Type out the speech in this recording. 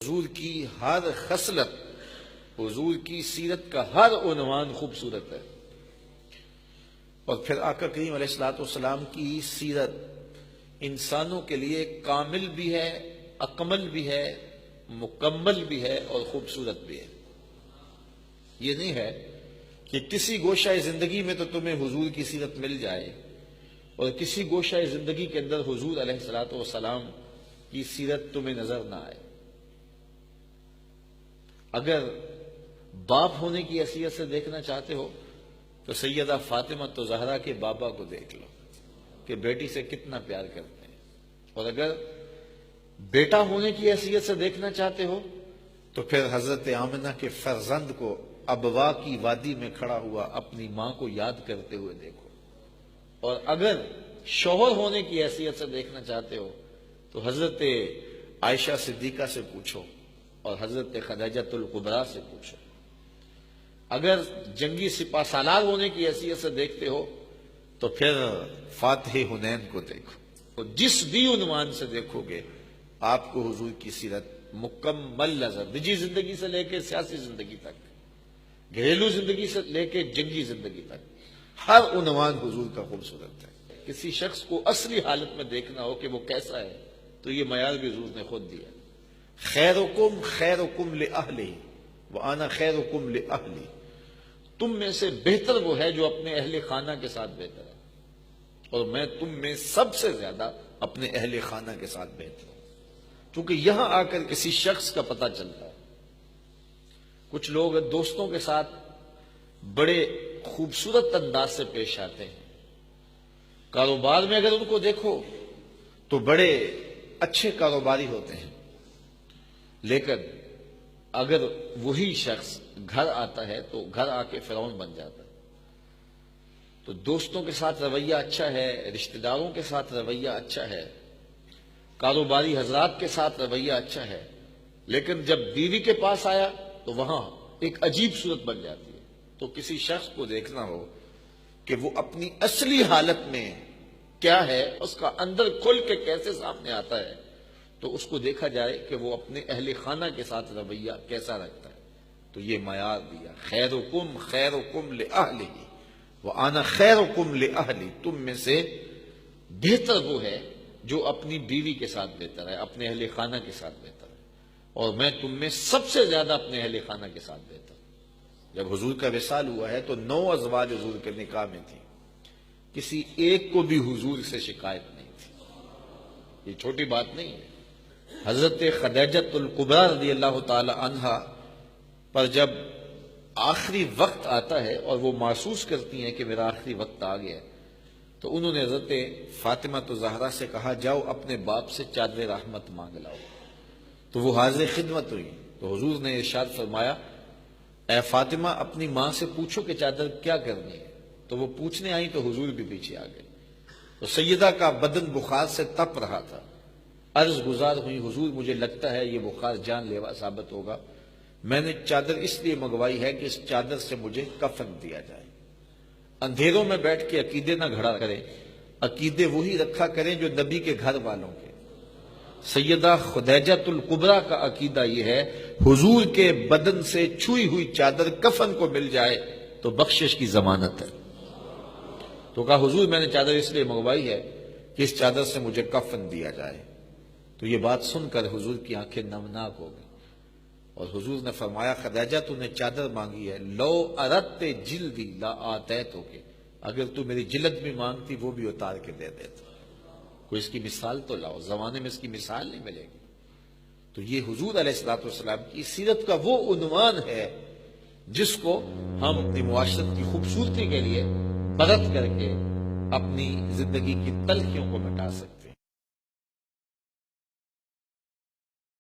حضور کی ہر خصلت، حضور کی سیرت کا ہر عنوان خوبصورت ہے۔ اور پھر آقا کریم علیہ الصلوۃ والسلام کی سیرت انسانوں کے لیے کامل بھی ہے، اکمل بھی ہے، مکمل بھی ہے اور خوبصورت بھی ہے۔ یہ نہیں ہے کہ کسی گوشہ زندگی میں تو تمہیں حضور کی سیرت مل جائے اور کسی گوشہ زندگی کے اندر حضور علیہ الصلوۃ والسلام کی سیرت تمہیں نظر نہ آئے۔ اگر باپ ہونے کی حیثیت سے دیکھنا چاہتے ہو تو سیدہ فاطمہ زہرا کے بابا کو دیکھ لو کہ بیٹی سے کتنا پیار کرتے ہیں، اور اگر بیٹا ہونے کی حیثیت سے دیکھنا چاہتے ہو تو پھر حضرت آمنہ کے فرزند کو ابوا کی وادی میں کھڑا ہوا اپنی ماں کو یاد کرتے ہوئے دیکھو، اور اگر شوہر ہونے کی حیثیت سے دیکھنا چاہتے ہو تو حضرت عائشہ صدیقہ سے پوچھو اور حضرت خدیجہ الکبریٰ سے پوچھو۔ اگر جنگی سپہ سالار ہونے کی حیثیت سے دیکھتے ہو تو پھر فاتح حنین کو دیکھو۔ اور جس بھی عنوان سے دیکھو گے آپ کو حضور کی سیرت مکمل نظر، نجی زندگی سے لے کے سیاسی زندگی تک، گھریلو زندگی سے لے کے جنگی زندگی تک، ہر عنوان حضور کا خوبصورت ہے۔ کسی شخص کو اصلی حالت میں دیکھنا ہو کہ وہ کیسا ہے تو یہ معیار بھی حضور نے خود دیا۔ خیرکم خیرکم لأہلہ وانا خیرکم لأہلی، تم میں سے بہتر وہ ہے جو اپنے اہل خانہ کے ساتھ بہتر ہے، اور میں تم میں سب سے زیادہ اپنے اہل خانہ کے ساتھ بہتر ہوں۔ کیونکہ یہاں آ کر کسی شخص کا پتہ چلتا ہے۔ کچھ لوگ دوستوں کے ساتھ بڑے خوبصورت انداز سے پیش آتے ہیں، کاروبار میں اگر ان کو دیکھو تو بڑے اچھے کاروباری ہوتے ہیں، لیکن اگر وہی شخص گھر آتا ہے تو گھر آ کے فرعون بن جاتا ہے۔ تو دوستوں کے ساتھ رویہ اچھا ہے، رشتہ داروں کے ساتھ رویہ اچھا ہے، کاروباری حضرات کے ساتھ رویہ اچھا ہے، لیکن جب بیوی کے پاس آیا تو وہاں ایک عجیب صورت بن جاتی ہے۔ تو کسی شخص کو دیکھنا ہو کہ وہ اپنی اصلی حالت میں کیا ہے، اس کا اندر کھل کے کیسے سامنے آتا ہے، تو اس کو دیکھا جائے کہ وہ اپنے اہل خانہ کے ساتھ رویہ کیسا رکھتا ہے۔ تو یہ معیار دیا، خیرکم خیرکم لأہلہ وانا خیرکم لأہلی، تم میں سے بہتر وہ ہے جو اپنی بیوی کے ساتھ بہتر ہے، اپنے اہل خانہ کے ساتھ بہتر ہے، اور میں تم میں سب سے زیادہ اپنے اہل خانہ کے ساتھ بہتر ہوں۔ جب حضور کا وصال ہوا ہے تو 9 ازواج حضور کے نکاح میں تھی، کسی ایک کو بھی حضور سے شکایت نہیں تھی۔ یہ چھوٹی بات نہیں ہے۔ حضرت خدیجہ الکبریٰ رضی اللہ تعالی عنہا پر جب آخری وقت آتا ہے اور وہ محسوس کرتی ہیں کہ میرا آخری وقت آ گیا ہے، تو انہوں نے حضرت فاطمہ زہرا سے کہا جاؤ اپنے باپ سے چادر رحمت مانگ لاؤ۔ تو وہ حاضر خدمت ہوئی، تو حضور نے ارشاد فرمایا اے فاطمہ اپنی ماں سے پوچھو کہ چادر کیا کرنی ہے۔ تو وہ پوچھنے آئیں تو حضور بھی پیچھے آ گئے۔ تو سیدہ کا بدن بخار سے تپ رہا تھا، عرض گزار ہوئی حضور مجھے لگتا ہے یہ بخار جان لیوا ثابت ہوگا، میں نے چادر اس لیے منگوائی ہے کہ اس چادر سے مجھے کفن دیا جائے۔ اندھیروں میں بیٹھ کے عقیدے نہ گھڑا کریں، عقیدے وہی رکھا کریں جو نبی کے گھر والوں کے۔ سیدہ خدیجہ الکبریٰ کا عقیدہ یہ ہے حضور کے بدن سے چھوئی ہوئی چادر کفن کو مل جائے تو بخشش کی ضمانت ہے۔ تو کہا حضور میں نے چادر اس لیے منگوائی ہے کہ اس چادر سے مجھے کفن دیا جائے۔ تو یہ بات سن کر حضور کی آنکھیں نمناک ہو گئیں، اور حضور نے فرمایا خدیجہ تو نے چادر مانگی ہے، لو اردت جلدی لا آتیتک، اگر تو میری جلد بھی مانگتی وہ بھی اتار کے دے دیتا۔ کوئی اس کی مثال تو لاؤ، زمانے میں اس کی مثال نہیں ملے گی۔ تو یہ حضور علیہ الصلوۃ والسلام کی سیرت کا وہ عنوان ہے جس کو ہم اپنی معاشرت کی خوبصورتی کے لیے برت کر کے اپنی زندگی کی تلخیوں کو مٹا سکتے ہیں۔